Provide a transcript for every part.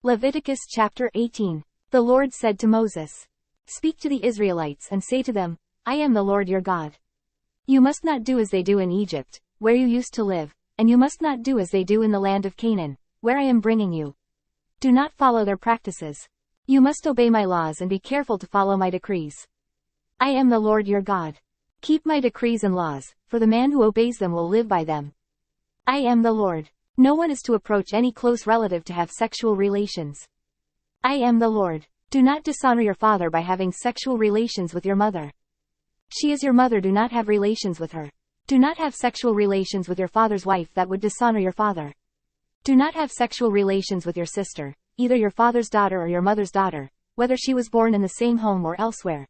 Leviticus chapter 18. The Lord said to Moses, "Speak to the Israelites and say to them, I am the Lord your God. You must not do as they do in Egypt, where you used to live, and you must not do as they do in the land of Canaan, where I am bringing you. Do not follow their practices. You must obey my laws and be careful to follow my decrees. I am the Lord your God. Keep my decrees and laws, for the man who obeys them will live by them. I am the Lord. No one is to approach any close relative to have sexual relations. I am the Lord. Do not dishonor your father by having sexual relations with your mother. She is your mother, do not have relations with her. Do not have sexual relations with your father's wife, that would dishonor your father. Do not have sexual relations with your sister, either your father's daughter or your mother's daughter, whether she was born in the same home or elsewhere.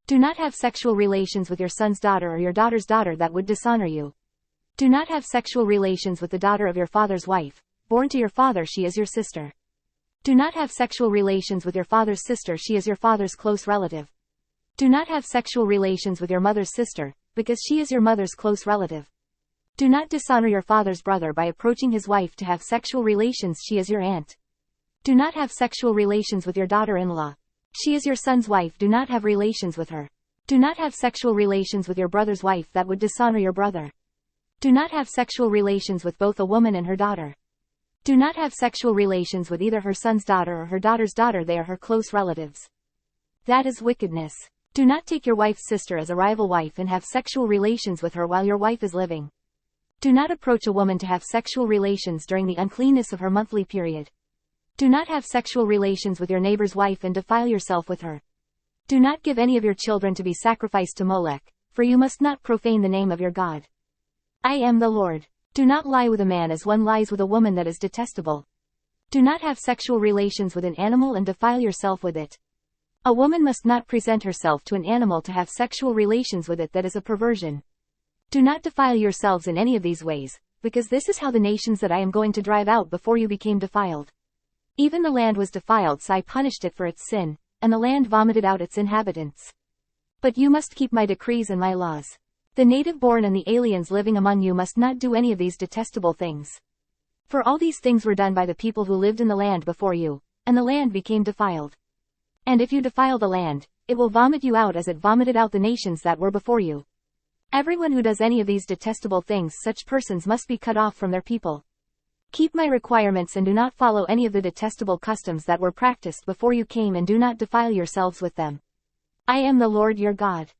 Do not have sexual relations with your son's daughter or your daughter's daughter, that would dishonor you. Do not have sexual relations with the daughter of your father's wife, born to your father, she is your sister. Do not have sexual relations with your father's sister, she is your father's close relative. Do not have sexual relations with your mother's sister, because she is your mother's close relative. Do not dishonor your father's brother by approaching his wife to have sexual relations, she is your aunt. Do not have sexual relations with your daughter-in-law. She is your son's wife, do not have relations with her. Do not have sexual relations with your brother's wife, that would dishonor your brother. Do not have sexual relations with both a woman and her daughter. Do not have sexual relations with either her son's daughter or her daughter's daughter, they are her close relatives. That is wickedness. Do not take your wife's sister as a rival wife and have sexual relations with her while your wife is living. Do not approach a woman to have sexual relations during the uncleanness of her monthly period. Do not have sexual relations with your neighbor's wife and defile yourself with her. Do not give any of your children to be sacrificed to Molech, for you must not profane the name of your God. I am the Lord. Do not lie with a man as one lies with a woman, that is detestable. Do not have sexual relations with an animal and defile yourself with it. A woman must not present herself to an animal to have sexual relations with it, that is a perversion. Do not defile yourselves in any of these ways, because this is how the nations that I am going to drive out before you became defiled. Even the land was defiled, so I punished it for its sin, and the land vomited out its inhabitants. But you must keep my decrees and my laws. The native-born and the aliens living among you must not do any of these detestable things. For all these things were done by the people who lived in the land before you, and the land became defiled. And if you defile the land, it will vomit you out as it vomited out the nations that were before you. Everyone who does any of these detestable things, such persons must be cut off from their people. Keep my requirements and do not follow any of the detestable customs that were practiced before you came, and do not defile yourselves with them. I am the Lord your God.